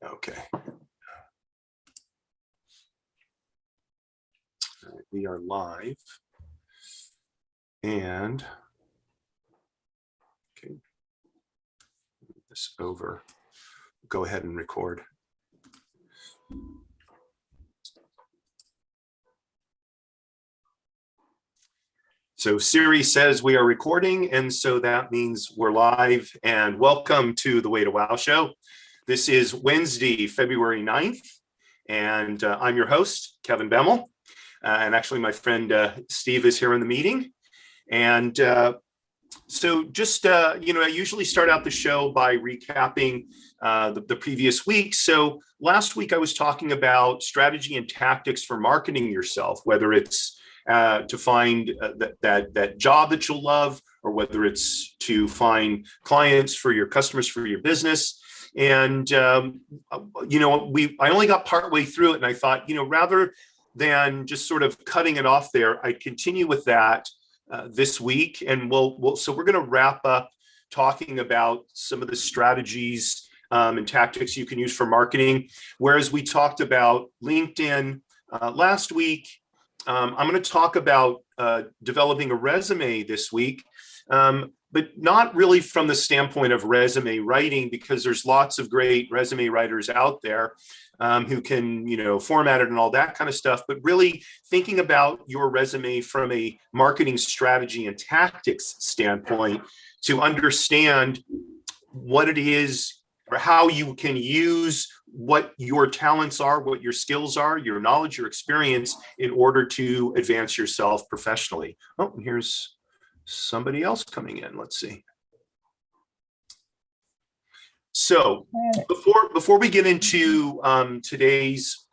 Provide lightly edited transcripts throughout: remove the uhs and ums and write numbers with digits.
Okay. All right, we are live. And okay, move this over. Go ahead and record. So Siri says we are recording, and so that means we're live. And welcome to the Way to Wow show. This is Wednesday, February 9th, and I'm your host, Kevin Bemmel. And actually, my friend Steve is here in the meeting. And so just, I usually start out the show by recapping the previous week. So last week, I was talking about strategy and tactics for marketing yourself, whether it's to find that job that you'll love, or whether it's to find clients for your customers, for your business. And, I only got partway through it, and I thought, rather than just sort of cutting it off there, I'd continue with that this week. And so we're going to wrap up talking about some of the strategies and tactics you can use for marketing. Whereas we talked about LinkedIn last week, I'm going to talk about developing a resume this week, but not really from the standpoint of resume writing, because there's lots of great resume writers out there who can, format it and all that kind of stuff, but really thinking about your resume from a marketing strategy and tactics standpoint to understand what it is or how you can use what your talents are, what your skills are, your knowledge, your experience in order to advance yourself professionally. Oh, and here's somebody else coming in. Let's see. So before we get into today's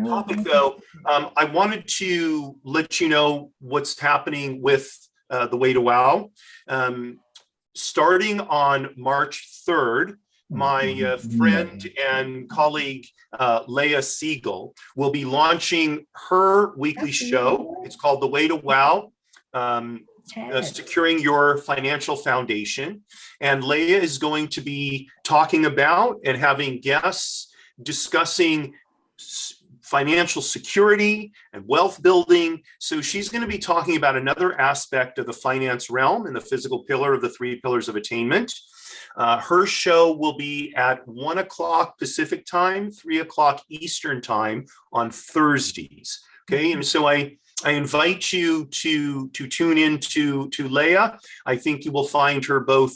topic, though, I wanted to let you know what's happening with the Way to Wow. Starting on March 3rd, my friend and colleague, Leah Siegel, will be launching her weekly show. It's called The Way to Wow, Securing Your Financial Foundation. And Leah is going to be talking about and having guests discussing financial security and wealth building. So she's going to be talking about another aspect of the finance realm and the physical pillar of the 3 pillars of attainment. Her show will be at 1 o'clock Pacific time, 3 o'clock Eastern time on Thursdays. Okay, and so I invite you to tune in to Leah. I think you will find her both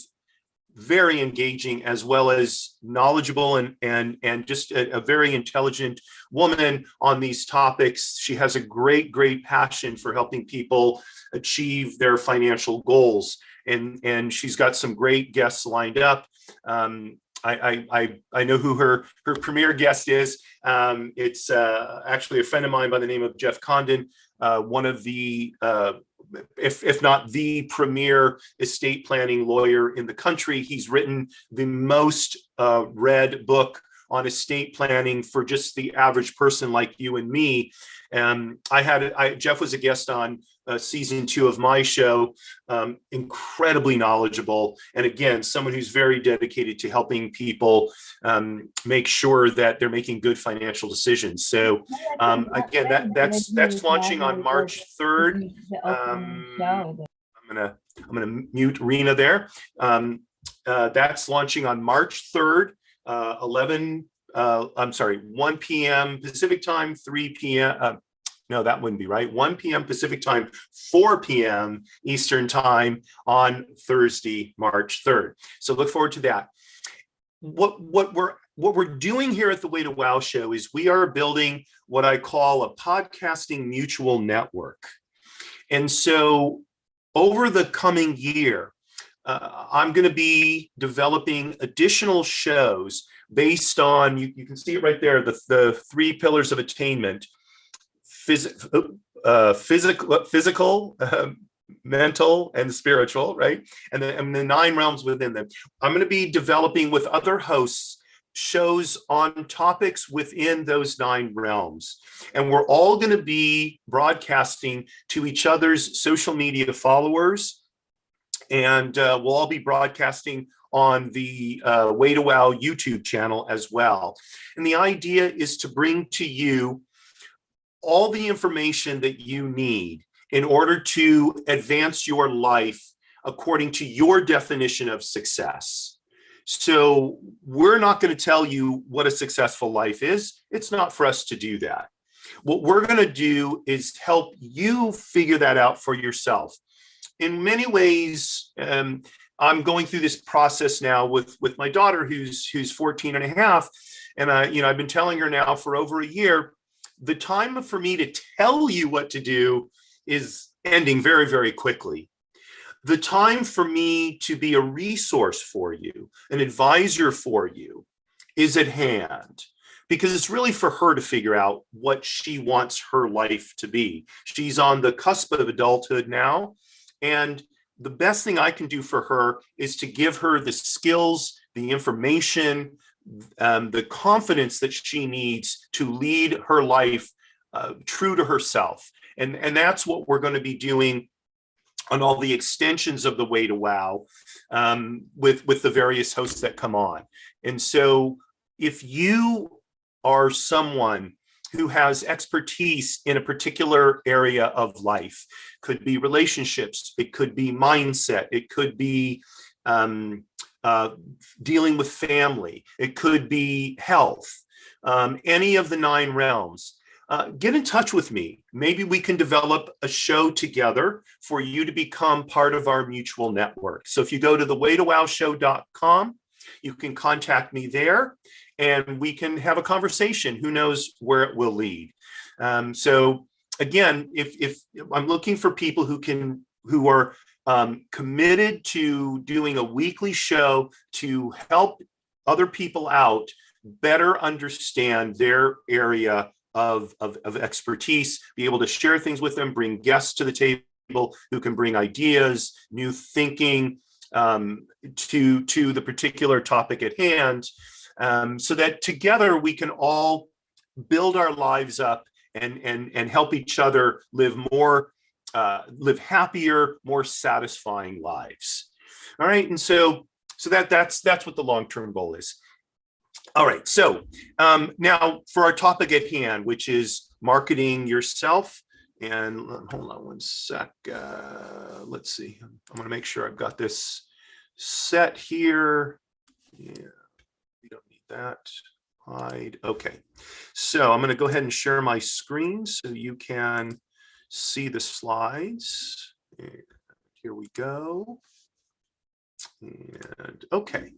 very engaging as well as knowledgeable and just a very intelligent woman on these topics. She has a great passion for helping people achieve their financial goals. And she's got some great guests lined up. I know who her premier guest is. It's actually a friend of mine by the name of Jeff Condon, one of the, if not the premier estate planning lawyer in the country. He's written the most read book on estate planning for just the average person like you and me. Jeff was a guest on season 2 of my show, incredibly knowledgeable. And again, someone who's very dedicated to helping people make sure that they're making good financial decisions. So again, that's launching on March 3rd. I'm gonna mute Rena there. That's launching on March 3rd, 1 p.m. Pacific time, 3 p.m. No, that wouldn't be right. 1 p.m. Pacific time, 4 p.m. Eastern time on Thursday, March 3rd. So look forward to that. What we're doing here at the Way to Wow show is we are building what I call a podcasting mutual network. And so over the coming year, I'm going to be developing additional shows based on, you can see it right there, the 3 pillars of attainment: physical, mental, and spiritual, right? And the 9 realms within them. I'm going to be developing with other hosts shows on topics within those 9 realms. And we're all going to be broadcasting to each other's social media followers. And we'll all be broadcasting on the Way to Wow YouTube channel as well. And the idea is to bring to you all the information that you need in order to advance your life according to your definition of success. So we're not going to tell you what a successful life is. It's not for us to do that. What we're going to do is help you figure that out for yourself. In many ways, I'm going through this process now with my daughter who's 14 and a half. And I've been telling her now for over a year, the time for me to tell you what to do is ending very, very quickly. The time for me to be a resource for you, an advisor for you, is at hand, because it's really for her to figure out what she wants her life to be. She's on the cusp of adulthood now, and the best thing I can do for her is to give her the skills, the information, the confidence that she needs to lead her life true to herself. And that's what we're going to be doing on all the extensions of the Way to Wow with the various hosts that come on. And so if you are someone who has expertise in a particular area of life, could be relationships, it could be mindset, it could be dealing with family, it could be health, any of the 9 realms, get in touch with me. Maybe we can develop a show together for you to become part of our mutual network. So if you go to thewaytowowshow.com, you can contact me there and we can have a conversation. Who knows where it will lead. So again, if I'm looking for people who are committed to doing a weekly show to help other people out better understand their area of expertise, be able to share things with them, bring guests to the table who can bring ideas, new thinking to the particular topic at hand, so that together we can all build our lives up and help each other live happier, more satisfying lives. All right, and so that's what the long-term goal is. All right, so now for our topic at hand, which is marketing yourself. And hold on one sec. Let's see. I'm going to make sure I've got this set here. Yeah, we don't need that. Hide. Okay, so I'm going to go ahead and share my screen so you can see the slides. And here we go. And okay.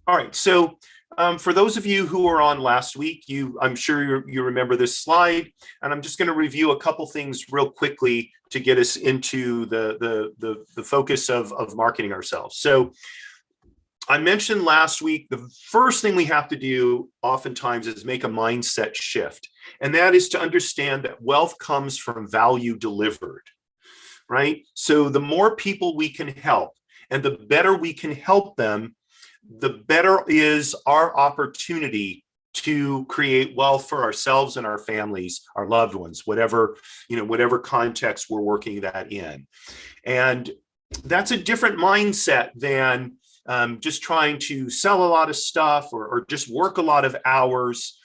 All right, so for those of you who were on last week, I'm sure you remember this slide, and I'm just going to review a couple things real quickly to get us into the focus of marketing ourselves. So I mentioned last week, the first thing we have to do oftentimes is make a mindset shift, and that is to understand that wealth comes from value delivered, right? So the more people we can help and the better we can help them, the better is our opportunity to create wealth for ourselves and our families, our loved ones, whatever context we're working that in. And that's a different mindset than just trying to sell a lot of stuff or just work a lot of hours.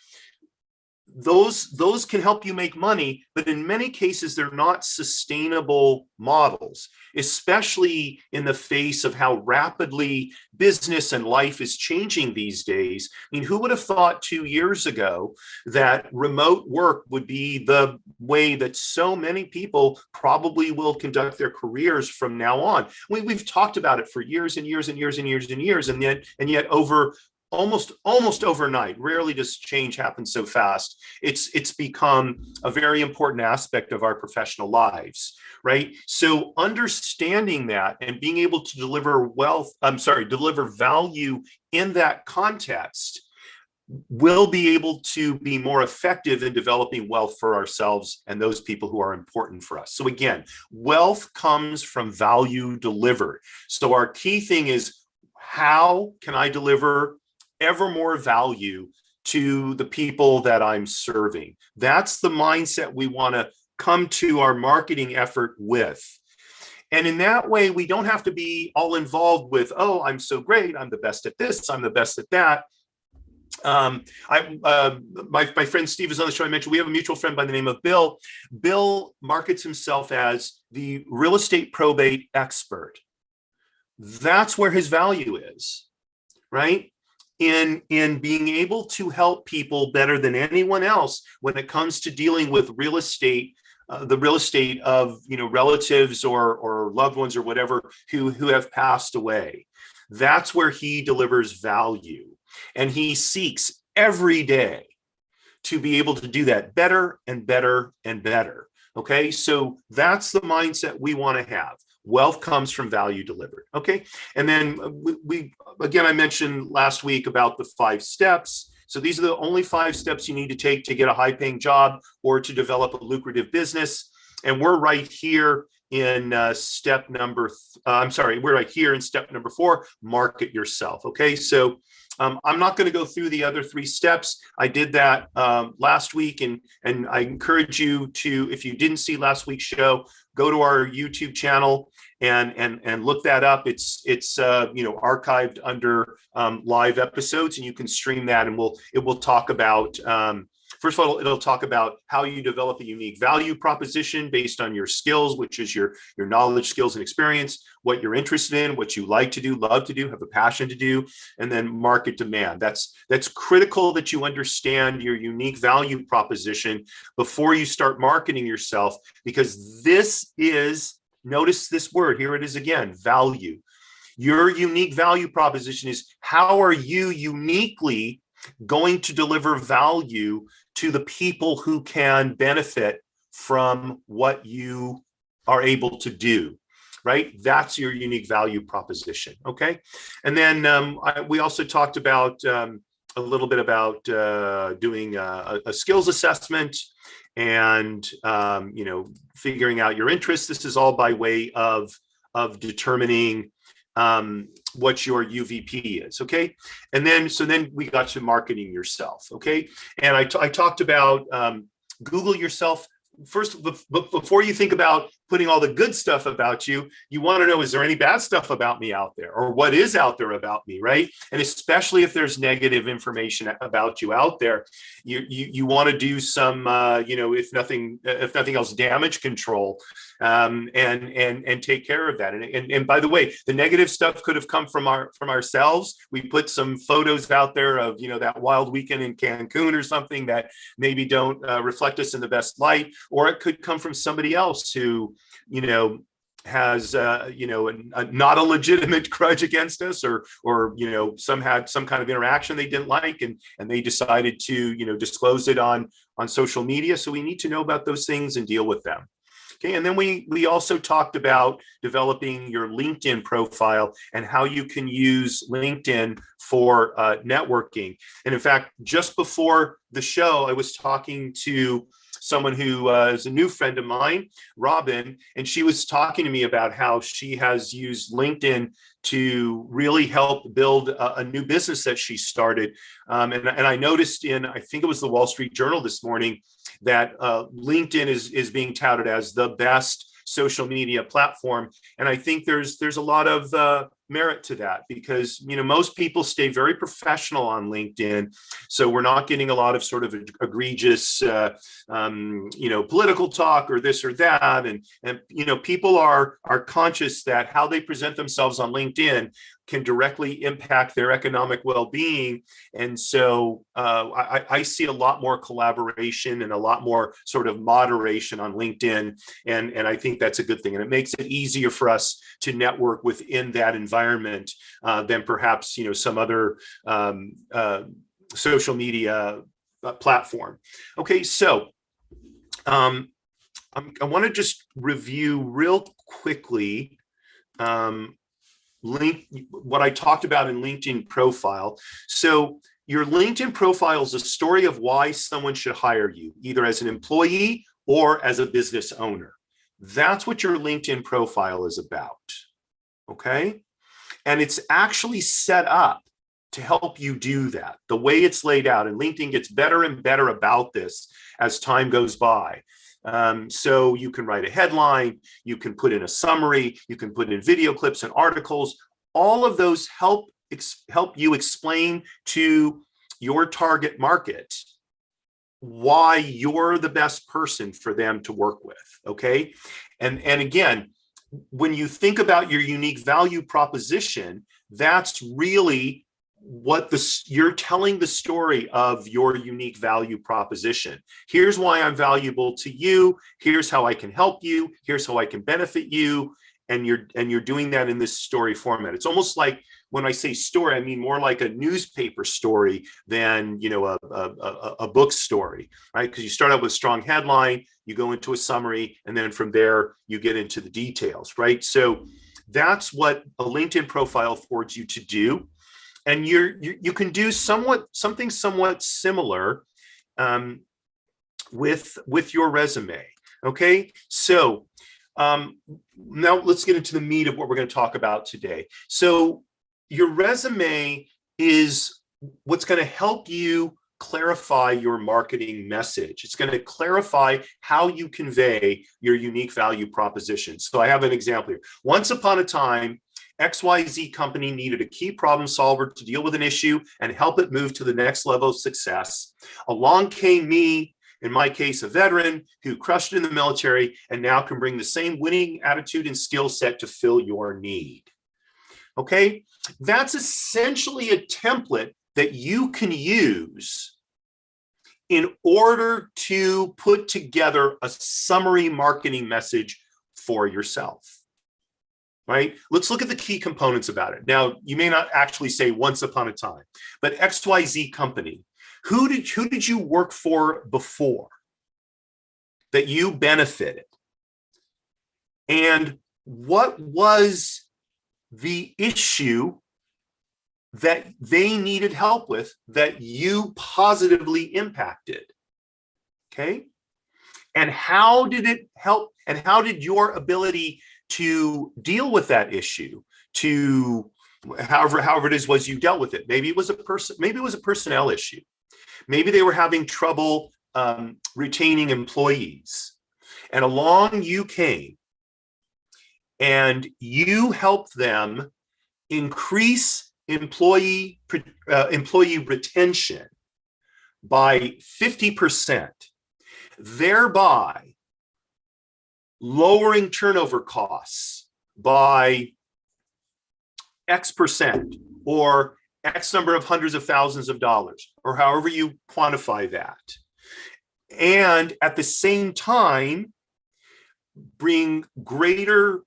Those can help you make money, but in many cases, they're not sustainable models, especially in the face of how rapidly business and life is changing these days. I mean, who would have thought 2 years ago that remote work would be the way that so many people probably will conduct their careers from now on? We've talked about it for years and years and years and years and years, and yet over almost overnight, rarely does change happen so fast. It's become a very important aspect of our professional lives, right? So understanding that and being able to deliver value in that context will be able to be more effective in developing wealth for ourselves and those people who are important for us. So again, wealth comes from value delivered. So our key thing is, how can I deliver ever more value to the people that I'm serving? That's the mindset we want to come to our marketing effort with. And in that way, we don't have to be all involved with, oh, I'm so great, I'm the best at this, I'm the best at that. My friend Steve is on the show. I mentioned we have a mutual friend by the name of Bill. Bill markets himself as the real estate probate expert. That's where his value is, right? In being able to help people better than anyone else when it comes to dealing with real estate, the real estate of relatives or loved ones or whatever who have passed away. That's where he delivers value. And he seeks every day to be able to do that better and better and better. Okay, so that's the mindset we want to have. Wealth comes from value delivered. Okay, and then we again, I mentioned last week about the 5 steps. So these are the only 5 steps you need to take to get a high-paying job or to develop a lucrative business. And we're right here in step number, we're right here in step number 4, market yourself. Okay, so I'm not going to go through the other 3 steps. I did that last week, and I encourage you to, if you didn't see last week's show, go to our YouTube channel and look that up. It's archived under live episodes, and you can stream that, and it will talk about. First of all, it'll talk about how you develop a unique value proposition based on your skills, which is your knowledge, skills, and experience, what you're interested in, what you like to do, love to do, have a passion to do, and then market demand. That's critical that you understand your unique value proposition before you start marketing yourself, because this is, notice this word, here it is again, value. Your unique value proposition is how are you uniquely going to deliver value to the people who can benefit from what you are able to do, right? That's your unique value proposition, okay? And then we also talked about a little bit about doing a skills assessment and, figuring out your interests. This is all by way of determining what your UVP is, okay? And then, so then we got to marketing yourself, okay? And I talked about Google yourself. First, before you think about putting all the good stuff about you, you want to know, is there any bad stuff about me out there, or what is out there about me, right? And especially if there's negative information about you out there, you want to do some, if nothing else, damage control, and take care of that. And by the way, the negative stuff could have come from ourselves. We put some photos out there of that wild weekend in Cancun or something that maybe don't reflect us in the best light, or it could come from somebody else who has not a legitimate grudge against us, or had some kind of interaction they didn't like, and they decided to disclose it on social media. So we need to know about those things and deal with them. Okay, and then we also talked about developing your LinkedIn profile and how you can use LinkedIn for networking. And in fact, just before the show, I was talking to someone who is a new friend of mine, Robin, and she was talking to me about how she has used LinkedIn to really help build a new business that she started. And I noticed I think it was the Wall Street Journal this morning, that LinkedIn is being touted as the best social media platform. And I think there's a lot of merit to that, because most people stay very professional on LinkedIn, so we're not getting a lot of sort of egregious political talk or this or that, and people are conscious that how they present themselves on LinkedIn can directly impact their economic well-being. And so I see a lot more collaboration and a lot more sort of moderation on LinkedIn. And I think that's a good thing. And it makes it easier for us to network within that environment than perhaps, some other social media platform. Okay, so I want to just review real quickly what I talked about in LinkedIn profile. So your LinkedIn profile is a story of why someone should hire you, either as an employee or as a business owner. That's what your LinkedIn profile is about, okay? And it's actually set up to help you do that. The way it's laid out, and LinkedIn gets better and better about this as time goes by. So you can write a headline, you can put in a summary, you can put in video clips and articles. All of those help you explain to your target market why you're the best person for them to work with, okay? And again, when you think about your unique value proposition, that's really what you're telling the story of your unique value proposition. Here's why I'm valuable to you. Here's how I can help you. Here's how I can benefit you. And you're doing that in this story format. It's almost like, when I say story, I mean more like a newspaper story than, you know, a book story, right? Because you start out with a strong headline, you go into a summary, and then from there you get into the details, right? So that's what a LinkedIn profile affords you to do. And you can do something somewhat similar with your resume. Okay, so now let's get into the meat of what we're going to talk about today. So your resume is what's going to help you clarify your marketing message. It's going to clarify how you convey your unique value proposition. So I have an example here. Once upon a time, XYZ company needed a key problem solver to deal with an issue and help it move to the next level of success. Along came me, in my case, a veteran who crushed it in the military and now can bring the same winning attitude and skill set to fill your need. Okay, that's essentially a template that you can use in order to put together a summary marketing message for yourself. Right? Let's look at the key components about it. Now, you may not actually say once upon a time, but XYZ company, who did you work for before that you benefited? And what was the issue that they needed help with that you positively impacted? Okay. And how did it help? And how did your ability to deal with that issue, to however it is was you dealt with it? Maybe it was a personnel issue. Maybe they were having trouble retaining employees, and along you came and you helped them increase employee retention by 50%, thereby lowering turnover costs by X% or X number of hundreds of thousands of dollars, or however you quantify that. And at the same time, bring greater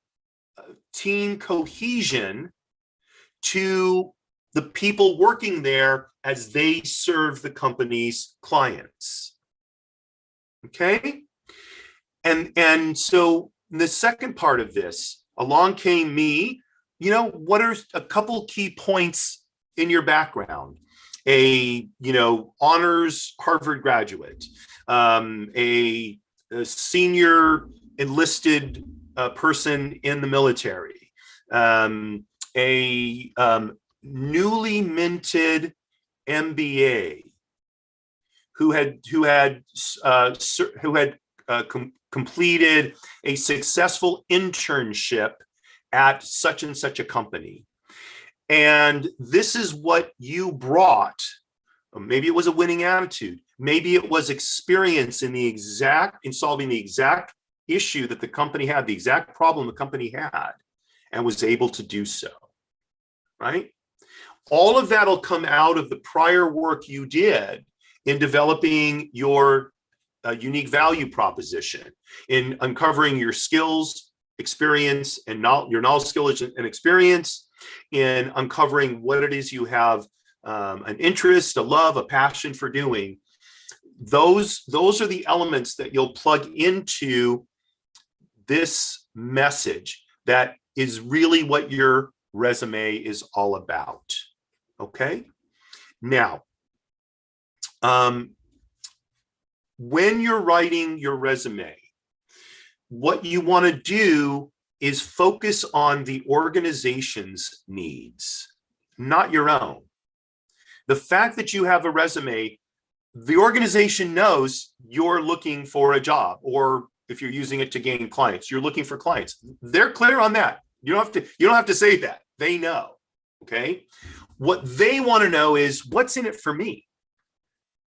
team cohesion to the people working there as they serve the company's clients. Okay? And so the second part of this, along came me, you know, what are a couple key points in your background? Honors Harvard graduate, a senior enlisted person in the military, a newly minted MBA who had completed a successful internship at such and such a company. And this is what you brought. Maybe it was a winning attitude. Maybe it was experience in solving the exact issue that the company had, the exact problem the company had, and was able to do so, right? All of that will come out of the prior work you did in developing your unique value proposition, in uncovering your skills, experience, and your knowledge, skills, and experience, in uncovering what it is you have an interest, a love, a passion for doing. Those are the elements that you'll plug into this message that is really what your resume is all about. Okay? Now, when you're writing your resume, what you want to do is focus on the organization's needs, not your own. The fact that you have a resume the organization knows you're looking for a job, or if you're using it to gain clients, you're looking for clients. They're clear on that. You don't have to say that. They know. Okay. What they want to know is, what's in it for me?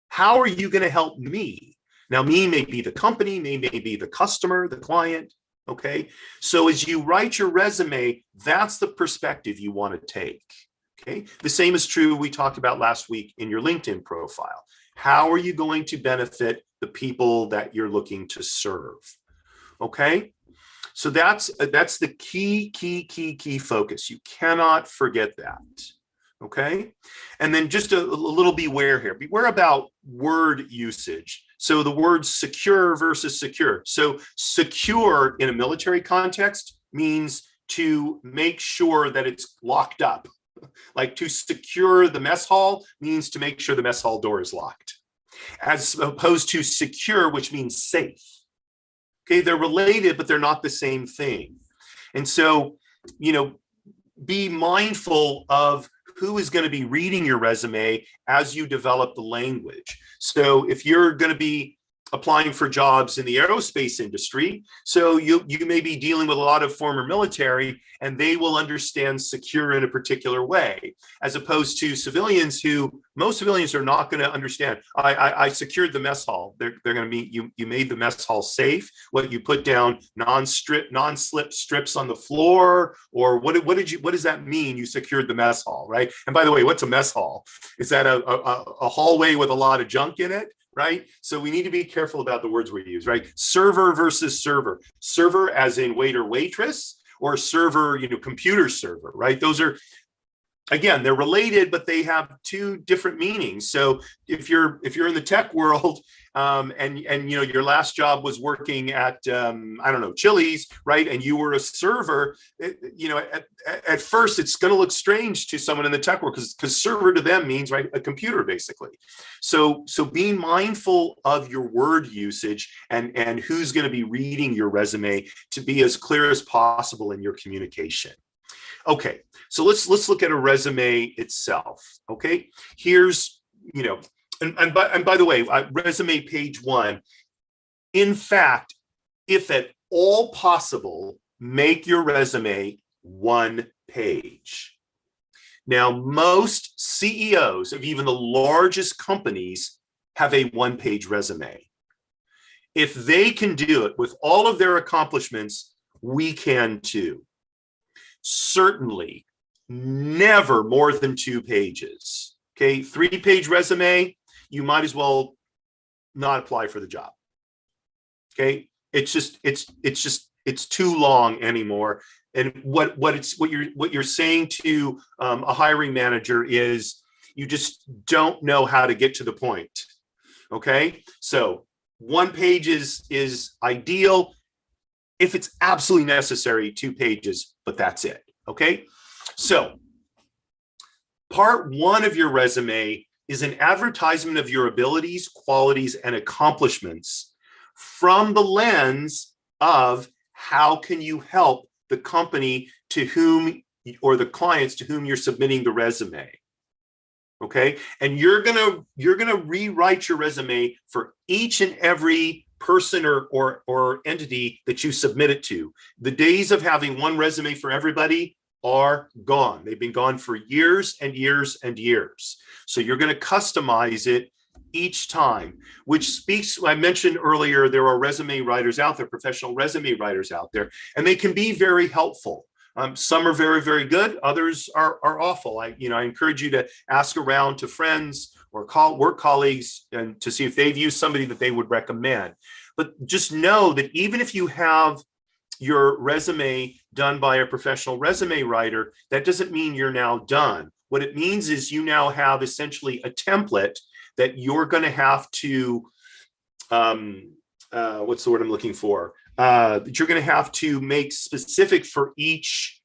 How are you going to help me? Now, me may be the company, may be the customer, the client. Okay. So as you write your resume, that's the perspective you want to take. Okay. The same is true, we talked about last week, in your LinkedIn profile. How are you going to benefit the people that you're looking to serve? Okay. So that's the key focus. You cannot forget that. Okay. And then just a little beware here. Beware about word usage. So the words secure versus secure. So secure in a military context means to make sure that it's locked up. Like to secure the mess hall means to make sure the mess hall door is locked, as opposed to secure, which means safe. Okay, they're related, but they're not the same thing. And so, be mindful of who is going to be reading your resume as you develop the language. So if you're going to be applying for jobs in the aerospace industry, so you may be dealing with a lot of former military, and they will understand secure in a particular way, as opposed to civilians who, most civilians are not going to understand. I secured the mess hall. They're going to mean you made the mess hall safe. What you put down, non-slip strips on the floor, or what does that mean? You secured the mess hall, right? And by the way, what's a mess hall? Is that a hallway with a lot of junk in it? Right? So we need to be careful about the words we use, right? Server versus server. Server as in waiter, waitress, or server, computer server, right? Those are, again, they're related, but they have two different meanings. So if you're in the tech world, and your last job was working at Chili's, right, and you were a server, at first it's going to look strange to someone in the tech world, because server to them means, right, a computer basically. So being mindful of your word usage and who's going to be reading your resume, to be as clear as possible in your communication. Okay, so let's look at a resume itself. Okay, here's, and by the way, resume page 1. In fact, if at all possible, make your resume 1 page. Now, most CEOs of even the largest companies have a 1-page resume. If they can do it with all of their accomplishments, we can too. Certainly never more than 2 pages. Okay, 3-page resume, you might as well not apply for the job. Okay, it's too long anymore. And what you're saying to a hiring manager is, you just don't know how to get to the point. Okay, so 1 page is ideal. If it's absolutely necessary, 2 pages, but that's it. Okay, so part 1 of your resume is an advertisement of your abilities, qualities, and accomplishments from the lens of how can you help the company to whom, or the clients to whom you're submitting the resume. Okay, and you're gonna rewrite your resume for each and every person or entity that you submit it to. The days of having 1 resume for everybody are gone. They've been gone for years and years and years. So you're going to customize it each time, which speaks, I mentioned earlier, there are resume writers out there, professional resume writers out there, and they can be very helpful. Some are very, very good. Others are awful. I encourage you to ask around to friends or work colleagues and to see if they've used somebody that they would recommend. But just know that even if you have your resume done by a professional resume writer, that doesn't mean you're now done. What it means is you now have essentially a template that you're going to have to, what's the word I'm looking for? That you're going to have to make specific for each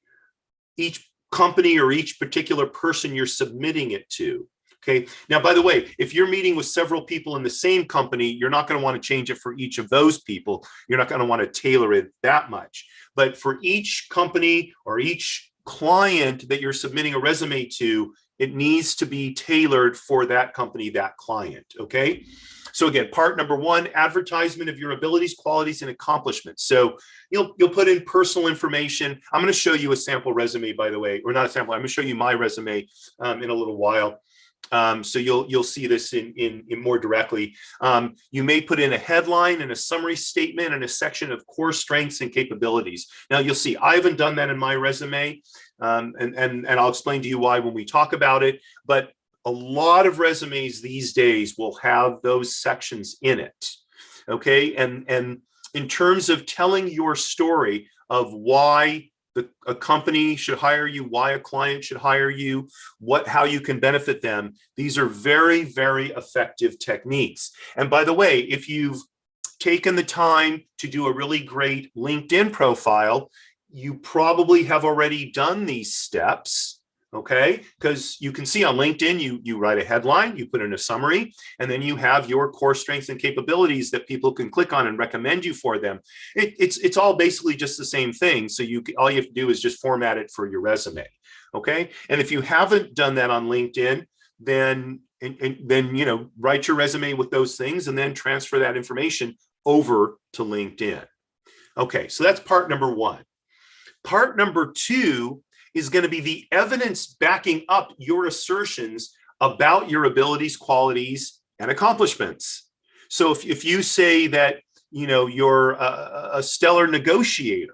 company or each particular person you're submitting it to. Okay. Now, by the way, if you're meeting with several people in the same company, you're not going to want to change it for each of those people. You're not going to want to tailor it that much. But for each company or each client that you're submitting a resume to, It needs to be tailored for that company, that client, okay? So again, part number one, advertisement of your abilities, qualities, and accomplishments. So you'll put in personal information. I'm going to show you a sample resume, by the way, or not a sample. I'm going to show you my resume in a little while. So you'll see this in more directly. You may put in a headline and a summary statement and a section of core strengths and capabilities. Now you'll see I haven't done that in my resume, and I'll explain to you why when we talk about it. But a lot of resumes these days will have those sections in it. Okay, and in terms of telling your story of why a company should hire you, why a client should hire you, how you can benefit them. These are very, very effective techniques. And by the way, if you've taken the time to do a really great LinkedIn profile, you probably have already done these steps. Okay, because you can see on LinkedIn, you write a headline, you put in a summary, and then you have your core strengths and capabilities that people can click on and recommend you for them. It's all basically just the same thing. So all you have to do is just format it for your resume. Okay, and if you haven't done that on LinkedIn, then write your resume with those things and then transfer that information over to LinkedIn. Okay, so that's part number one. Part number two is going to be the evidence backing up your assertions about your abilities, qualities, and accomplishments. So if you say that you're a stellar negotiator,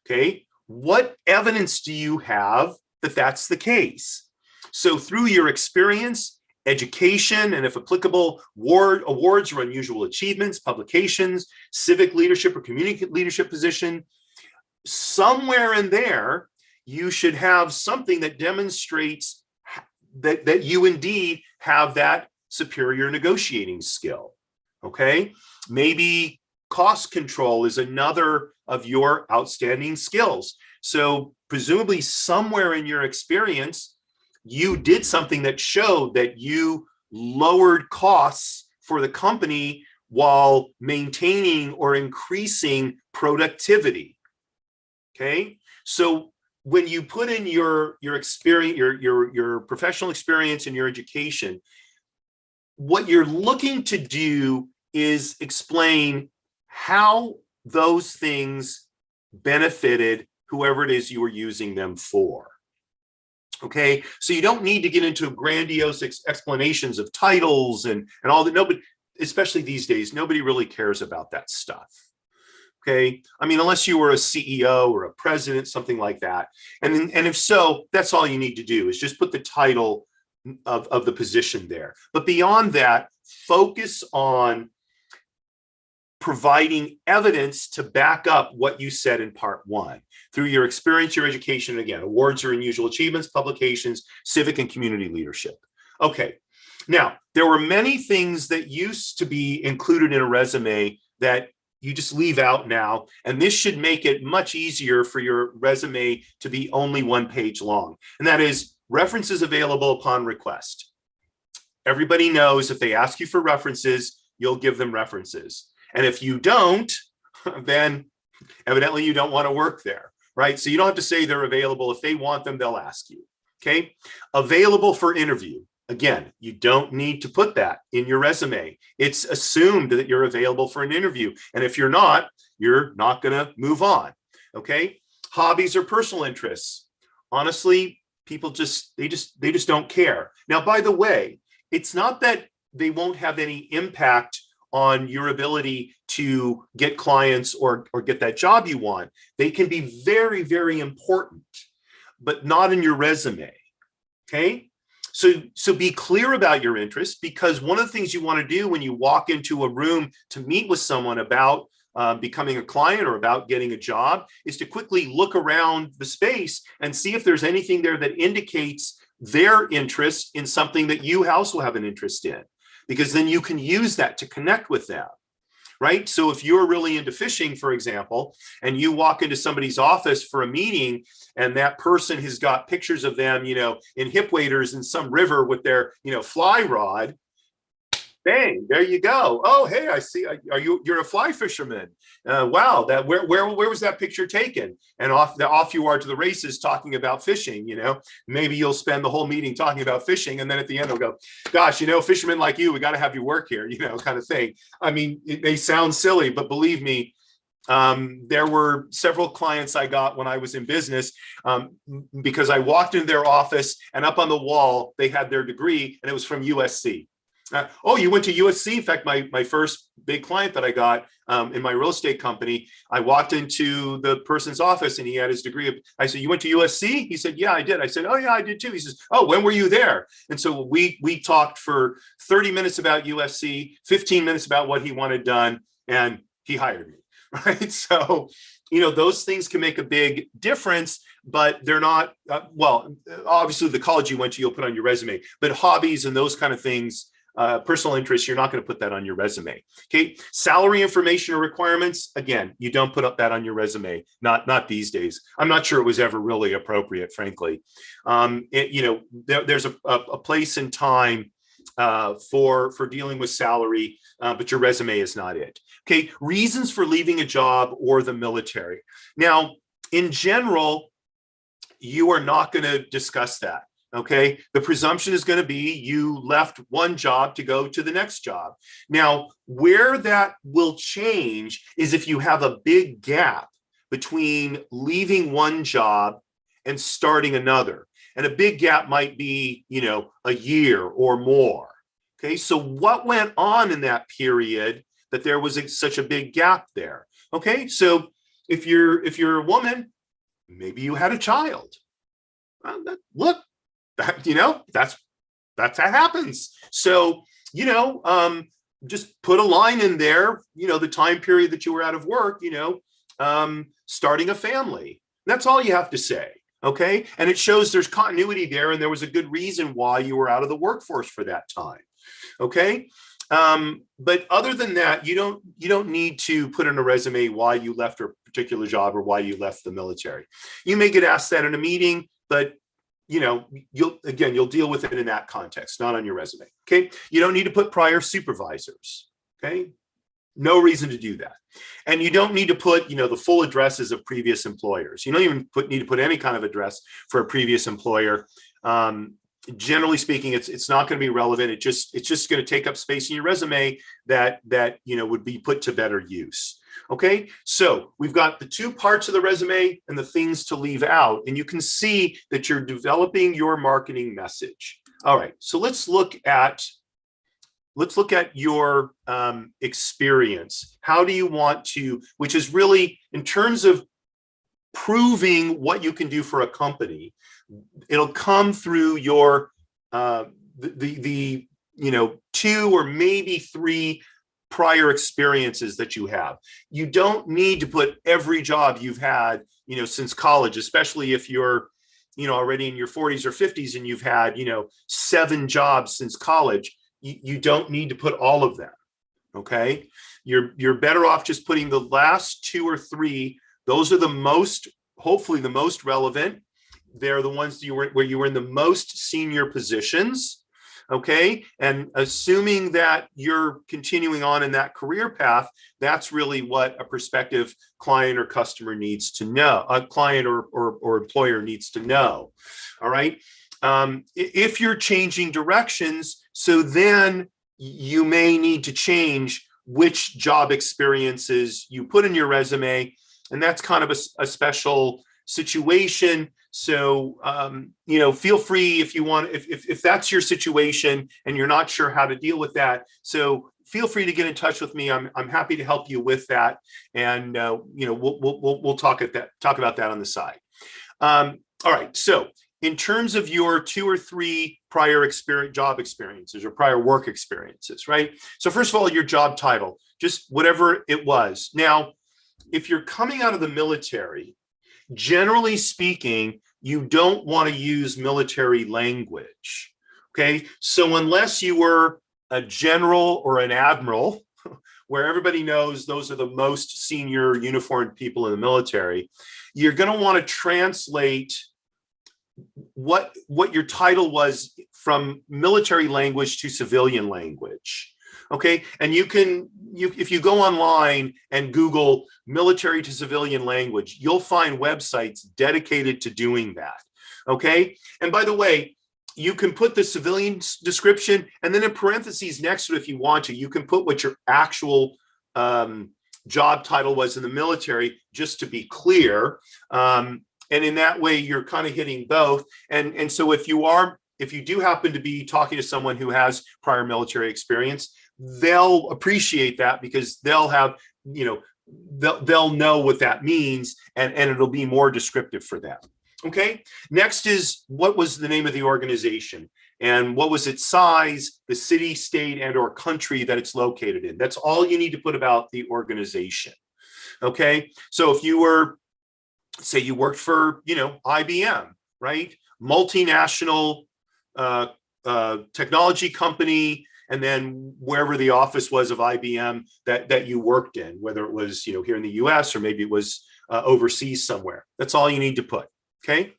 okay, what evidence do you have that that's the case? So through your experience, education, and if applicable, awards or unusual achievements, publications, civic leadership or community leadership position, somewhere in there, you should have something that demonstrates that you indeed have that superior negotiating skill, okay? Maybe cost control is another of your outstanding skills. So presumably somewhere in your experience, you did something that showed that you lowered costs for the company while maintaining or increasing productivity, okay? So when you put in your experience, your professional experience and your education, what you're looking to do is explain how those things benefited whoever it is you were using them for. Okay, so you don't need to get into grandiose explanations of titles and all that. Nobody, especially these days, nobody really cares about that stuff. Okay, I mean, unless you were a CEO or a president, something like that. And if so, that's all you need to do is just put the title of the position there. But beyond that, focus on providing evidence to back up what you said in part one through your experience, your education, and again, awards or unusual achievements, publications, civic and community leadership. Okay, now there were many things that used to be included in a resume that you just leave out now, and this should make it much easier for your resume to be only one page long, and that is references available upon request. Everybody knows if they ask you for references, you'll give them references. And if you don't, then evidently you don't want to work there, right? So you don't have to say they're available. If they want them, they'll ask you, okay? Available for interview. Again, you don't need to put that in your resume. It's assumed that you're available for an interview. And if you're not going to move on, okay? Hobbies or personal interests. Honestly, people they just don't care. Now, by the way, it's not that they won't have any impact on your ability to get clients or get that job you want. They can be very, very important, but not in your resume, okay? So be clear about your interests, because one of the things you want to do when you walk into a room to meet with someone about becoming a client or about getting a job is to quickly look around the space and see if there's anything there that indicates their interest in something that you also have an interest in, because then you can use that to connect with them, right? So if you're really into fishing, for example, and you walk into somebody's office for a meeting and that person has got pictures of them, in hip waders in some river with their, fly rod, Bang, there you go. Oh, hey, I see. You're a fly fisherman? Wow, that where was that picture taken? And off you are to the races talking about fishing. Maybe you'll spend the whole meeting talking about fishing, and then at the end they'll go, "Gosh, fishermen like you, we got to have you work here," kind of thing. I mean, it may sound silly, but believe me, there were several clients I got when I was in business, because I walked into their office and up on the wall they had their degree, and it was from USC. Oh, you went to USC? In fact, my first big client that I got in my real estate company, I walked into the person's office and he had his degree. I said, "You went to USC?" He said, "Yeah, I did." I said, "Oh, yeah, I did too." He says, "Oh, when were you there?" And so we talked for 30 minutes about USC, 15 minutes about what he wanted done, and he hired me. Right? So, those things can make a big difference, but they're not, well, obviously the college you went to, you'll put on your resume, but hobbies and those kind of things, personal interests, you're not going to put that on your resume. Okay. Salary information or requirements, again, you don't put up that on your resume. Not these days. I'm not sure it was ever really appropriate, frankly. There's a place and time for dealing with salary, but your resume is not it. Okay. Reasons for leaving a job or the military. Now, in general, you are not going to discuss that. Okay. The presumption is going to be you left one job to go to the next job. Now, where that will change is if you have a big gap between leaving one job and starting another. And a big gap might be, a year or more. Okay. So what went on in that period that there was such a big gap there? Okay. So if you're a woman, maybe you had a child. Look, that happens. So, just put a line in there, the time period that you were out of work, starting a family. That's all you have to say. Okay. And it shows there's continuity there. And there was a good reason why you were out of the workforce for that time. Okay. But other than that, you don't need to put in a resume why you left a particular job or why you left the military. You may get asked that in a meeting, but you'll deal with it in that context, not on your resume. Okay. You don't need to put prior supervisors. Okay. No reason to do that. And you don't need to put, the full addresses of previous employers. You don't even need to put any kind of address for a previous employer. Generally speaking, it's not going to be relevant. It's just going to take up space in your resume that would be put to better use. Okay, so we've got the two parts of the resume and the things to leave out, and you can see that you're developing your marketing message. All right, so let's look at your experience. How do you want to, which is really in terms of proving what you can do for a company, it'll come through your the two or maybe three prior experiences that you have. You don't need to put every job you've had, since college, especially if you're, already in your 40s or 50s and you've had, 7 jobs since college. You don't need to put all of them. Okay. You're better off just putting the last 2 or 3. Those are hopefully the most relevant. They're the ones where you were in the most senior positions. Okay. And assuming that you're continuing on in that career path, that's really what a prospective client or customer needs to know, a client or employer needs to know. All right. If you're changing directions, so then you may need to change which job experiences you put in your resume. And that's kind of a special situation. So, feel free if you want, if that's your situation and you're not sure how to deal with that. So feel free to get in touch with me. I'm happy to help you with that. And, we'll talk about that on the side. All right. So in terms of your 2 or 3 prior job experiences or prior work experiences, right? So first of all, your job title, just whatever it was. Now, if you're coming out of the military, generally speaking, you don't want to use military language. Okay. So unless you were a general or an admiral, where everybody knows those are the most senior uniformed people in the military, you're going to want to translate what your title was from military language to civilian language. Okay, and if you go online and Google military to civilian language, you'll find websites dedicated to doing that. Okay, and by the way, you can put the civilian description, and then in parentheses next to it, if you want to, you can put what your actual job title was in the military, just to be clear. And in that way, you're kind of hitting both. And so if you do happen to be talking to someone who has prior military experience, they'll appreciate that, because they'll have, they'll know what that means, and it'll be more descriptive for them. Okay, next is, what was the name of the organization, and what was its size, the city, state, and or country that it's located in. That's all you need to put about the organization. Okay, so if you were, say you worked for, IBM, right? Multinational technology company, and then wherever the office was of IBM that you worked in, whether it was, here in the US, or maybe it was overseas somewhere. That's all you need to put. Okay.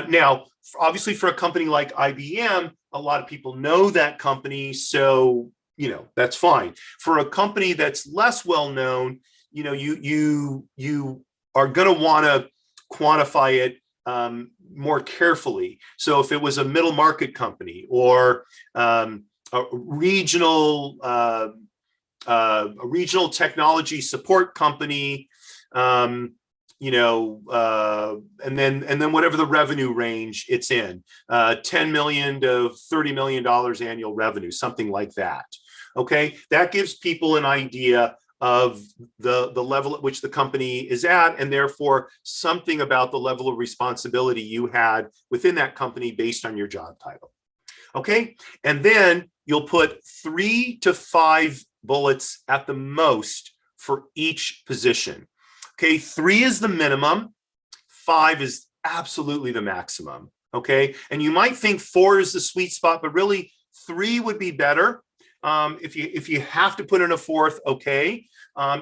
Now, obviously, for a company like IBM, a lot of people know that company, so that's fine. For a company that's less well known, you are going to want to quantify it more carefully. So if it was a middle market company, or a regional technology support company, and then whatever the revenue range it's in, $10 million to $30 million annual revenue, something like that. Okay, that gives people an idea of the level at which the company is at, and therefore something about the level of responsibility you had within that company based on your job title. Okay, and then you'll put 3 to 5 bullets at the most for each position. Okay, 3 is the minimum, 5 is absolutely the maximum. Okay, and you might think 4 is the sweet spot, but really 3 would be better. If you have to put in a 4th, okay.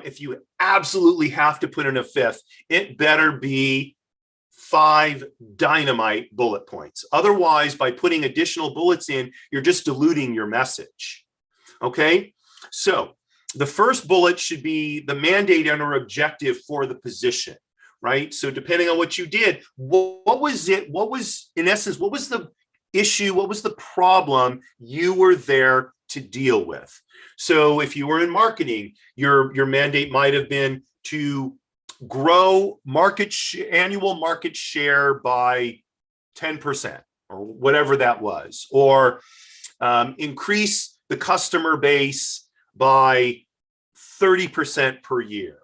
If you absolutely have to put in a 5th, it better be 5 dynamite bullet points. Otherwise, by putting additional bullets in, you're just diluting your message. Okay, so the first bullet should be the mandate and or objective for the position, right? So depending on what you did, what was it? What was, in essence, what was the issue? What was the problem you were there to deal with? So if you were in marketing, your mandate might have been to grow annual market share by 10%, or whatever that was, or increase the customer base by 30% per year,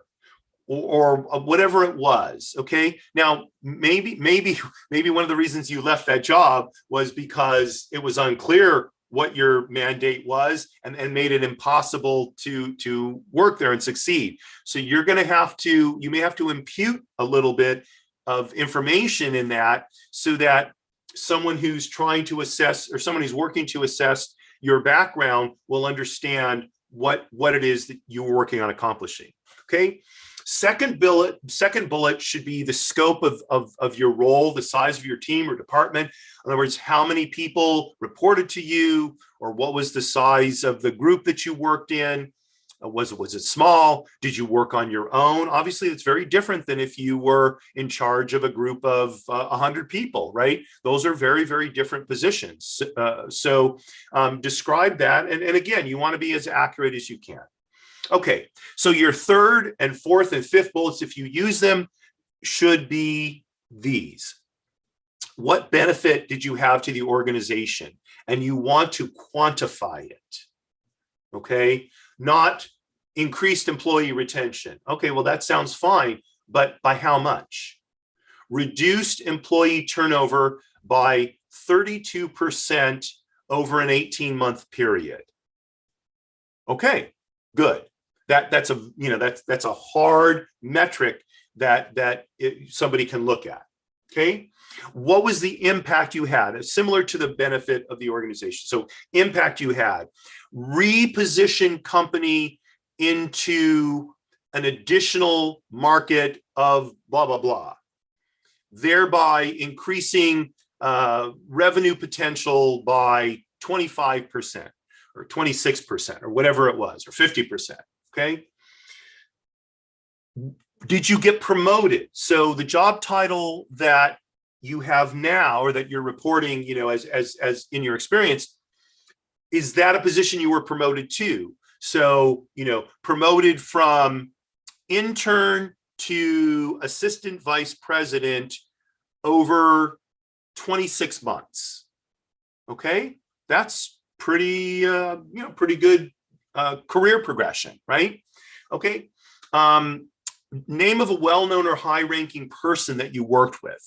or whatever it was. Okay, now maybe one of the reasons you left that job was because it was unclear what your mandate was, and made it impossible to work there and succeed. So you may have to impute a little bit of information in that, so that someone who's trying to assess, or someone who's working to assess your background, will understand what it is that you were working on accomplishing. Okay. Second bullet should be the scope of your role, the size of your team or department. In other words, how many people reported to you, or what was the size of the group that you worked in? Was it small? Did you work on your own? Obviously, it's very different than if you were in charge of a group of 100 people, right? Those are very, very different positions. So describe that. And again, you want to be as accurate as you can. Okay, so your 3rd and 4th and 5th bullets, if you use them, should be these. What benefit did you have to the organization? And you want to quantify it. Okay, not increased employee retention. Okay, well, that sounds fine, but by how much? Reduced employee turnover by 32% over an 18-month period. Okay, good. That's a hard metric that somebody can look at. Okay, what was the impact you had? Similar to the benefit of the organization. So impact you had: reposition company into an additional market of blah blah blah, thereby increasing revenue potential by 25%. or 26% or whatever it was, or 50%. Okay. Did you get promoted? So the job title that you have now, or that you're reporting, as in your experience, is that a position you were promoted to? So, promoted from intern to assistant vice president over 26 months. Okay, that's pretty, pretty good career progression, right? Okay. Name of a well-known or high-ranking person that you worked with,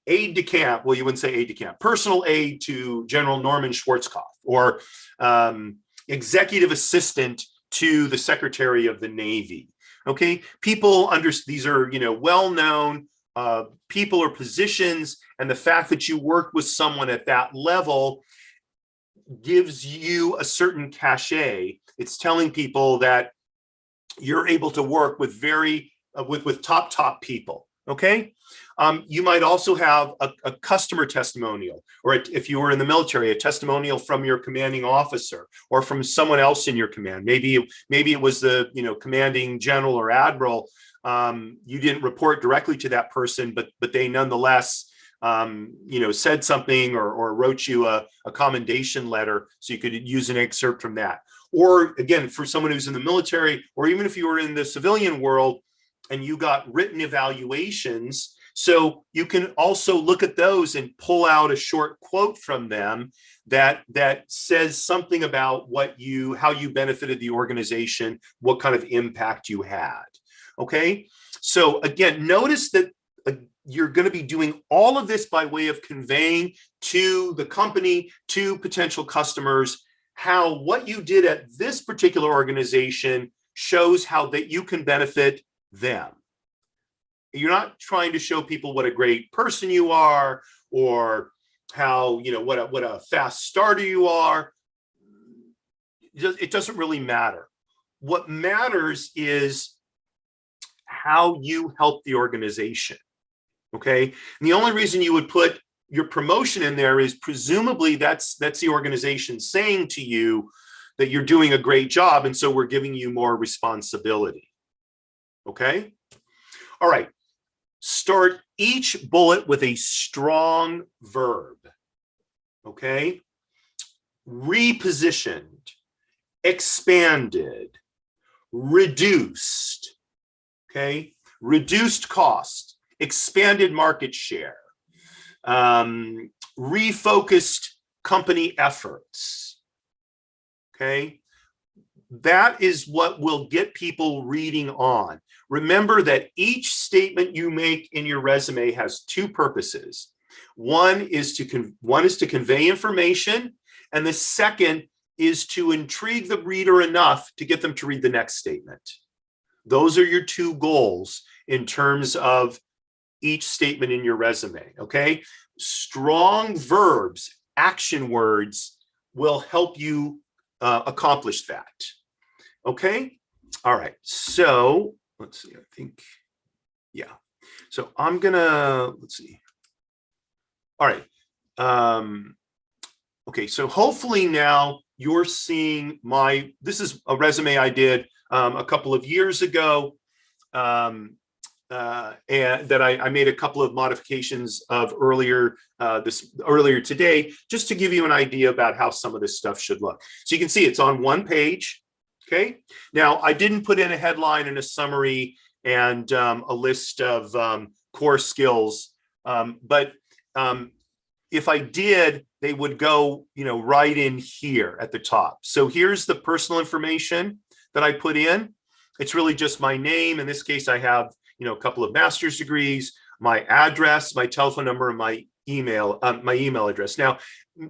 aide de camp. Well, you wouldn't say aide de camp. Personal aide to General Norman Schwarzkopf, or executive assistant to the Secretary of the Navy. Okay, these are well-known people or positions, and the fact that you worked with someone at that level gives you a certain cachet. It's telling people that you're able to work with with top people. Okay. You might also have a customer testimonial, or if you were in the military, a testimonial from your commanding officer or from someone else in your command. Maybe it was the commanding general or admiral. You didn't report directly to that person, but they nonetheless said something or wrote you a commendation letter, so you could use an excerpt from that. Or again, for someone who's in the military, or even if you were in the civilian world and you got written evaluations, so you can also look at those and pull out a short quote from them that says something about how you benefited the organization, what kind of impact you had. Okay, so again, notice that you're going to be doing all of this by way of conveying to the company, to potential customers, how what you did at this particular organization shows how that you can benefit them. You're not trying to show people what a great person you are, or how, what a fast starter you are. It doesn't really matter. What matters is how you help the organization. Okay. And the only reason you would put your promotion in there is presumably that's the organization saying to you that you're doing a great job, and so we're giving you more responsibility. Okay. All right. Start each bullet with a strong verb. Okay. Repositioned, expanded, reduced. Okay. Reduced cost, expanded market share, refocused company efforts. Okay. That is what will get people reading on. Remember that each statement you make in your resume has two purposes. One is to convey information, and the second is to intrigue the reader enough to get them to read the next statement. Those are your two goals in terms of each statement in your resume. Okay. Strong verbs, action words will help you accomplish that. Okay. All right. So let's see. I think, yeah. So I'm gonna, let's see. All right. Okay. So hopefully now you're seeing this is a resume I did a couple of years ago. And that I made a couple of modifications of earlier today, just to give you an idea about how some of this stuff should look. So you can see it's on one page. Okay. Now I didn't put in a headline and a summary and a list of core skills, but if I did, they would go, right in here at the top. So here's the personal information that I put in. It's really just my name. In this case, I have a couple of master's degrees, my address, my telephone number, and my email address. Now,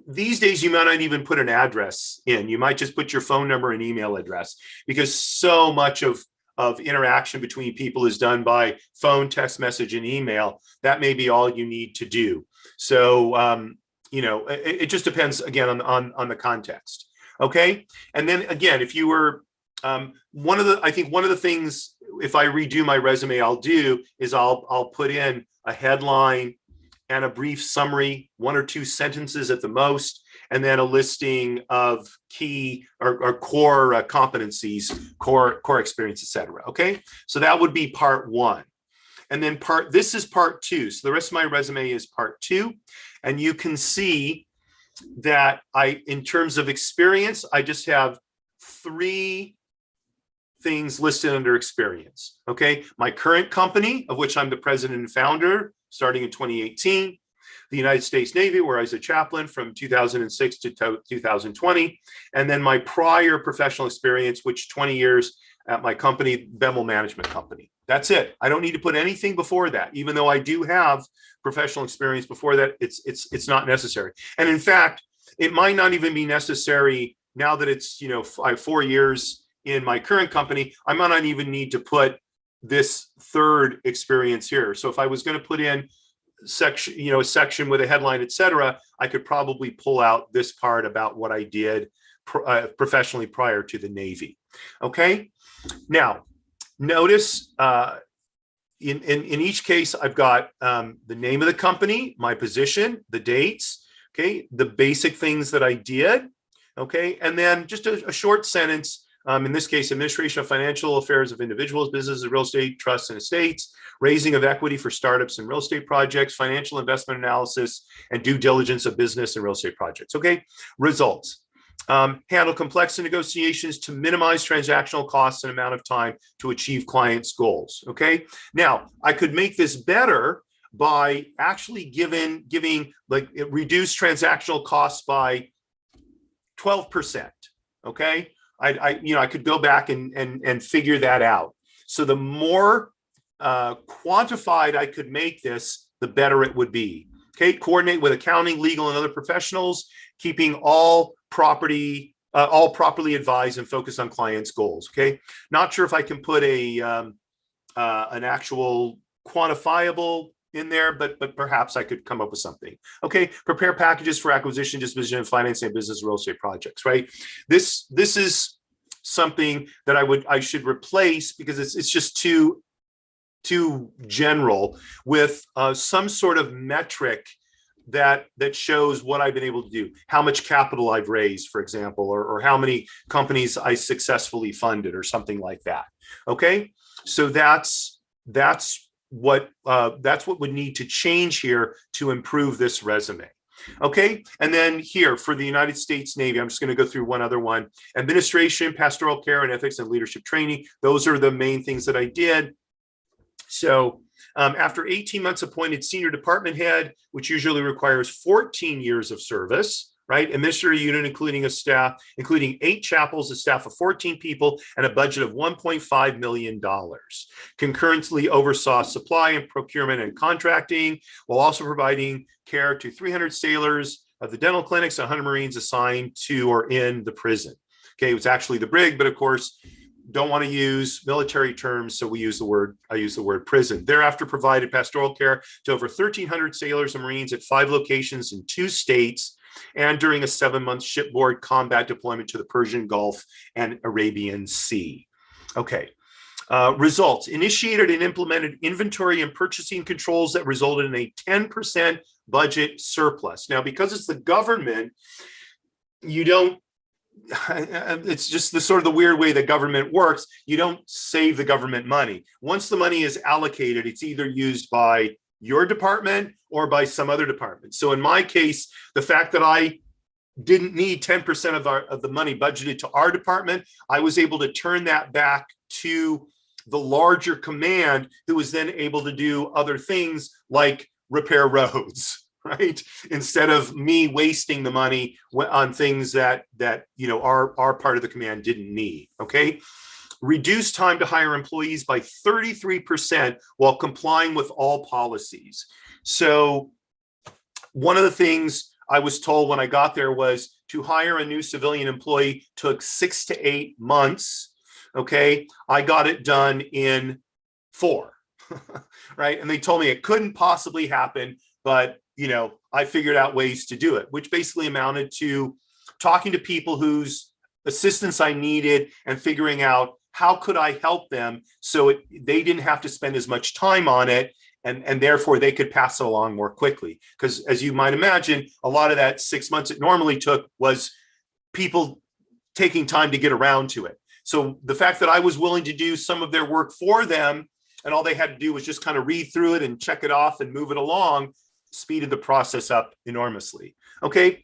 these days, you might not even put an address in. You might just put your phone number and email address, because so much of interaction between people is done by phone, text message, and email. That may be all you need to do. So, it just depends, again, on the context. Okay. And then again, if you were, I think one of the things, if I redo my resume, I'll do is I'll put in a headline and a brief summary, 1 or 2 sentences at the most, and then a listing of key or core competencies, core experience, etc. Okay, so that would be part one. And then this is part two. So the rest of my resume is part two. And you can see that in terms of experience, I just have 3 things listed under experience. Okay, my current company, of which I'm the president and founder, starting in 2018, the United States Navy, where I was a chaplain from 2006 to 2020, and then my prior professional experience, which 20 years at my company, Bemmel Management Company. That's it. I don't need to put anything before that, even though I do have professional experience before that. It's not necessary. And in fact, it might not even be necessary now that it's, I have 4 years in my current company. I might not even need to put this third experience here. So if I was going to put in section, a section with a headline, etc., I could probably pull out this part about what I did professionally prior to the Navy. Okay. Now, notice in each case, I've got the name of the company, my position, the dates, okay, the basic things that I did, okay, and then just a short sentence. In this case, administration of financial affairs of individuals, businesses, real estate, trusts, and estates, raising of equity for startups and real estate projects, financial investment analysis, and due diligence of business and real estate projects. Okay, results. Handle complex negotiations to minimize transactional costs and amount of time to achieve clients' goals. Okay, now I could make this better by actually giving like reduce transactional costs by 12%. Okay. I could go back and figure that out. So the more quantified I could make this, the better it would be. Okay, coordinate with accounting, legal, and other professionals, keeping all properly advised and focused on clients' goals. Okay, not sure if I can put an actual quantifiable in there, but perhaps I could come up with something. Okay, prepare packages for acquisition, disposition, and financing of business real estate projects. Right. This is something that I should replace because it's just too general with some sort of metric that shows what I've been able to do, how much capital I've raised, for example, or how many companies I successfully funded, or something like that. Okay, so that's what would need to change here to improve this resume. Okay, and then here for the United States Navy, I'm just going to go through one other one. Administration, pastoral care, and ethics and leadership training. Those are the main things that I did. So after 18 months appointed senior department head, which usually requires 14 years of service, right? Administrator unit, including 8 chapels, a staff of 14 people, and a budget of $1.5 million. Concurrently oversaw supply and procurement and contracting, while also providing care to 300 sailors of the dental clinics, 100 Marines assigned to or in the prison. Okay, it was actually the brig, but of course, don't want to use military terms, so I use the word prison. Thereafter provided pastoral care to over 1,300 sailors and Marines at 5 locations in 2 states, and during a 7-month shipboard combat deployment to the Persian Gulf and Arabian Sea. Okay. Results: initiated and implemented inventory and purchasing controls that resulted in a 10% budget surplus. Now, because it's the government, you don't, it's just the sort of the weird way the government works. You don't save the government money. Once the money is allocated, it's either used by your department or by some other department. So in my case, the fact that I didn't need 10% of the money budgeted to our department, I was able to turn that back to the larger command, who was then able to do other things like repair roads, right? Instead of me wasting the money on things that our part of the command didn't need. Okay. Reduce time to hire employees by 33% while complying with all policies. So one of the things I was told when I got there was to hire a new civilian employee took 6 to 8 months. Okay. I got it done in 4, right? And they told me it couldn't possibly happen, but I figured out ways to do it, which basically amounted to talking to people whose assistance I needed and figuring out how could I help them so they didn't have to spend as much time on it, and therefore they could pass it along more quickly. Because as you might imagine, a lot of that 6 months it normally took was people taking time to get around to it. So the fact that I was willing to do some of their work for them, and all they had to do was just kind of read through it and check it off and move it along, speeded the process up enormously. Okay.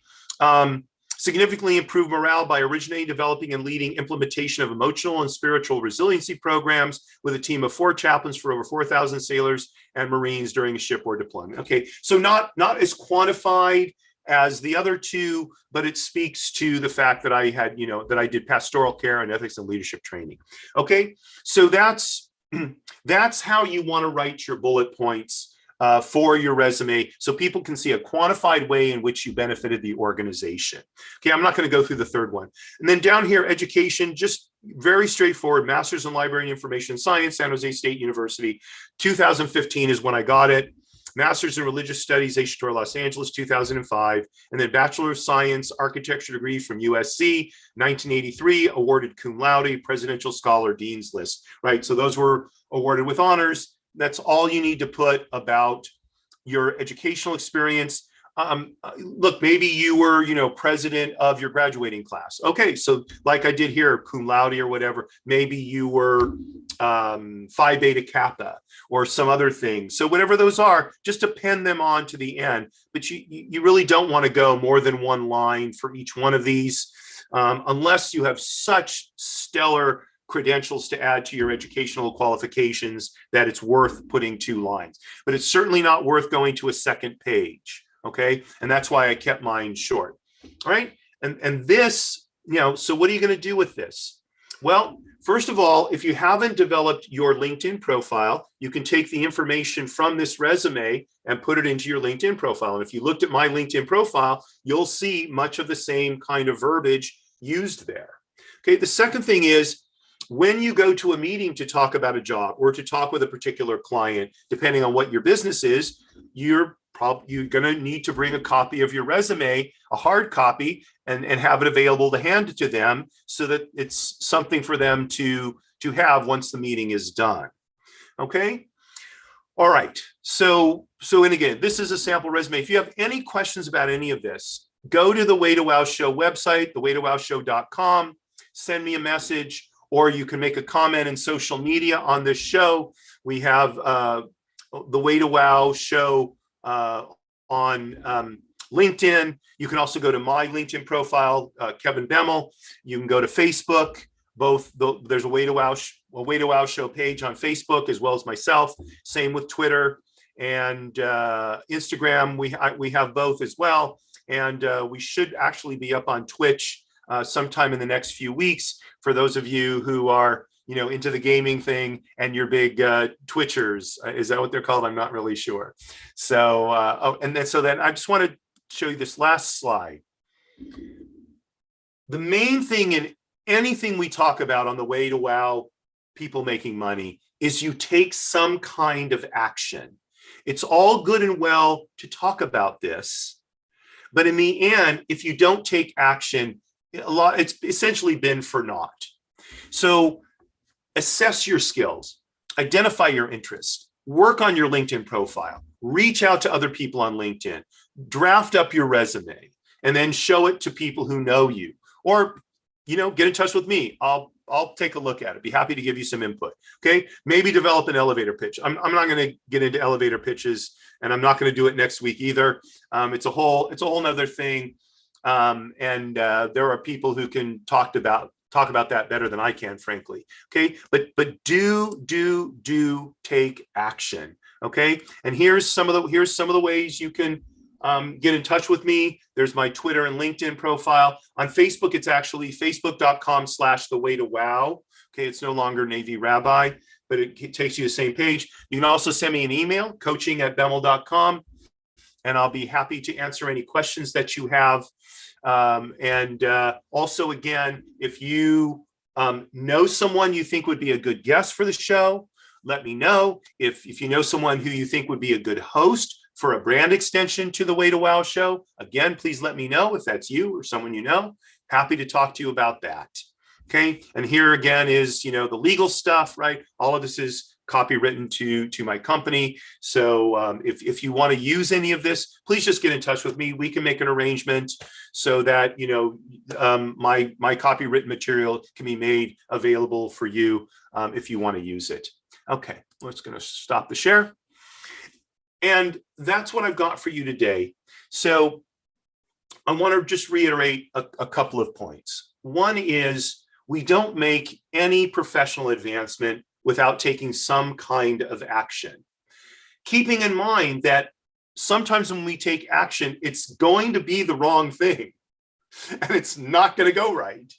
Significantly improved morale by originating, developing, and leading implementation of emotional and spiritual resiliency programs with a team of 4 chaplains for over 4,000 sailors and Marines during a shipboard deployment. Okay, so not as quantified as the other two, but it speaks to the fact that I had, that I did pastoral care and ethics and leadership training. Okay, so that's how you want to write your bullet points for your resume, so people can see a quantified way in which you benefited the organization. Okay, I'm not going to go through the third one. And then down here, education, just very straightforward. Master's in Library and Information Science, San Jose State University. 2015 is when I got it. Master's in Religious Studies, HTOR Los Angeles, 2005. And then Bachelor of Science, Architecture degree from USC, 1983, awarded cum laude, Presidential Scholar, Dean's List, right? So those were awarded with honors. That's all you need to put about your educational experience. Look, maybe you were, president of your graduating class. Okay, so like I did here, cum laude or whatever. Maybe you were Phi Beta Kappa or some other thing. So whatever those are, just append them on to the end. But you really don't want to go more than one line for each one of these, unless you have such stellar credentials to add to your educational qualifications that it's worth putting 2 lines. But it's certainly not worth going to a second page. Okay, and that's why I kept mine short. All right, and this, so what are you going to do with this? Well, first of all, if you haven't developed your LinkedIn profile, you can take the information from this resume and put it into your LinkedIn profile. And if you looked at my LinkedIn profile, you'll see much of the same kind of verbiage used there. Okay, the second thing is, when you go to a meeting to talk about a job or to talk with a particular client, depending on what your business is, you're going to need to bring a copy of your resume, a hard copy, and have it available to hand to them so that it's something for them to have once the meeting is done. Okay. All right. So and again, this is a sample resume. If you have any questions about any of this, go to the Way to Wow Show website, thewaytowowshow.com, send me a message, or you can make a comment in social media on this show. We have the Way to Wow Show on LinkedIn. You can also go to my LinkedIn profile, Kevin Bemmel. You can go to Facebook. There's a Way to Wow Show page on Facebook, as well as myself. Same with Twitter and Instagram. We have both as well, and we should actually be up on Twitch sometime in the next few weeks for those of you who are into the gaming thing and you're big Twitchers. Is that what they're called? I'm not really sure. So, so then I just want to show you this last slide. The main thing in anything we talk about on the Way to Wow people making money is you take some kind of action. It's all good and well to talk about this, but in the end, if you don't take action, it's essentially been for naught. So assess your skills, identify your interests, work on your LinkedIn profile, reach out to other people on LinkedIn, draft up your resume, and then show it to people who know you. Or, get in touch with me. I'll take a look at it. Be happy to give you some input. Okay, maybe develop an elevator pitch. I'm not going to get into elevator pitches, and I'm not going to do it next week either. It's a whole nother thing. And there are people who can talk about that better than I can, frankly. Okay, but do take action. Okay, and here's some of the ways you can get in touch with me. There's my Twitter and LinkedIn profile. On Facebook, it's actually facebook.com/thewaytowow. Okay, it's no longer Navy Rabbi, but it takes you to the same page. You can also send me an email, coaching@bemmel.com, and I'll be happy to answer any questions that you have. Also, again, if you know someone you think would be a good guest for the show, let me know. If you know someone who you think would be a good host for a brand extension to the Way to Wow show, again, please let me know if that's you or someone you know. Happy to talk to you about that. Okay, and here again is the legal stuff, right? All of this is copywritten to my company. So if you want to use any of this, please just get in touch with me. We can make an arrangement so that, you know, my copywritten material can be made available for you if you want to use it. Okay, we're just going to stop the share. And that's what I've got for you today. So I want to just reiterate a couple of points. One is we don't make any professional advancement without taking some kind of action. Keeping in mind that sometimes when we take action, it's going to be the wrong thing and it's not going to go right.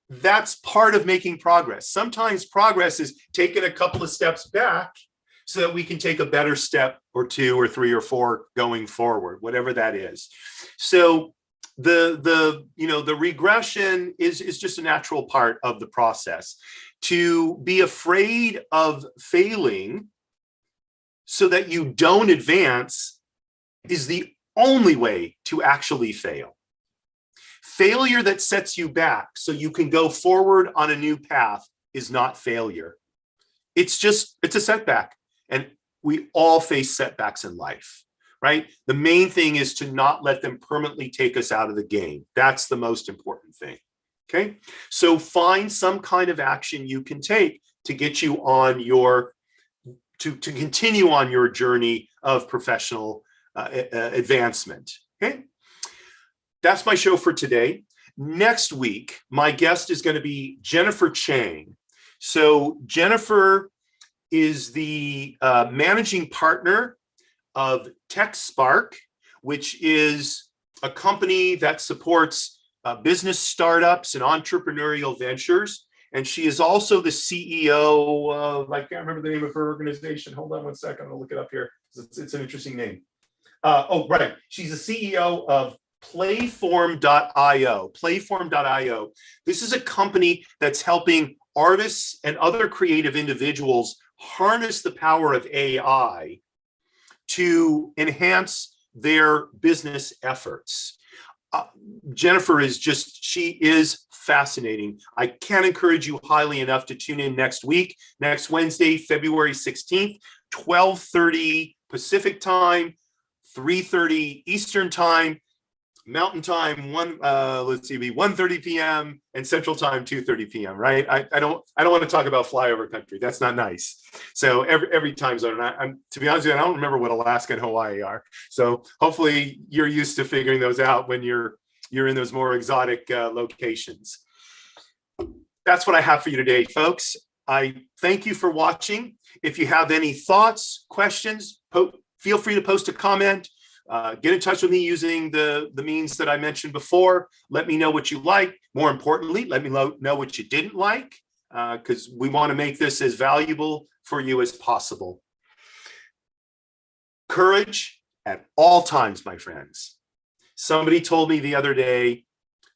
That's part of making progress. Sometimes progress is taking a couple of steps back so that we can take a better step or two or three or four going forward, whatever that is. So the regression is just a natural part of the process. To be afraid of failing so that you don't advance is the only way to actually fail. Failure that sets you back so you can go forward on a new path is not failure. It's a setback. And we all face setbacks in life, right? The main thing is to not let them permanently take us out of the game. That's the most important thing, okay? So find some kind of action you can take to get you on to continue on your journey of professional advancement, okay? That's my show for today. Next week, my guest is going to be Jennifer Chang. So Jennifer is the managing partner of TechSpark, which is a company that supports business startups and entrepreneurial ventures. And she is also the CEO of, I can't remember the name of her organization. Hold on one second, I'll look it up here. It's an interesting name. Oh, right. She's the CEO of Playform.io. Playform.io. This is a company that's helping artists and other creative individuals harness the power of AI to enhance their business efforts. Jennifer she is fascinating. I can't encourage you highly enough to tune in next week, next Wednesday, February 16th, 12:30 Pacific time, 3:30 Eastern time, Mountain time, 1:30 p.m. and Central time, 2:30 p.m. Right? I don't want to talk about flyover country. That's not nice. So every time zone. I'm to be honest with you, I don't remember what Alaska and Hawaii are. So hopefully you're used to figuring those out when you're in those more exotic locations. That's what I have for you today, folks. I thank you for watching. If you have any thoughts, questions, feel free to post a comment. Get in touch with me using the means that I mentioned before. Let me know what you like. More importantly, let me know what you didn't like, because we want to make this as valuable for you as possible. Courage at all times, my friends. Somebody told me the other day,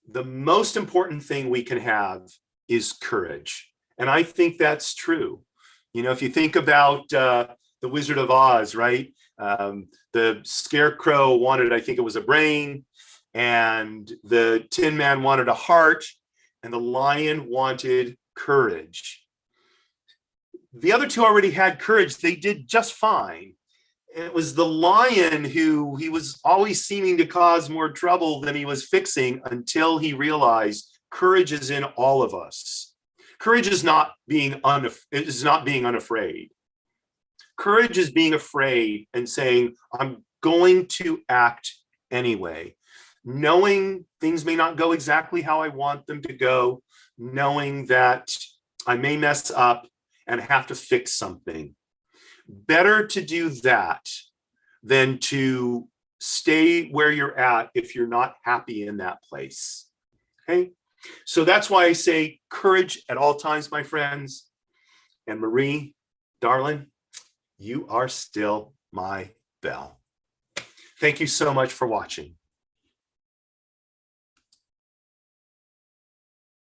the most important thing we can have is courage. And I think that's true. You know, if you think about the Wizard of Oz, right? The Scarecrow wanted, I think it was a brain, and the Tin Man wanted a heart, and the Lion wanted courage. The other two already had courage. They did just fine. It was the Lion who he was always seeming to cause more trouble than he was fixing until he realized courage is in all of us. Courage is not being unafraid. Courage is being afraid and saying, I'm going to act anyway. Knowing things may not go exactly how I want them to go, knowing that I may mess up and have to fix something. Better to do that than to stay where you're at if you're not happy in that place. Okay? So that's why I say courage at all times, my friends. And Marie, darling, you are still my belle. Thank you so much for watching.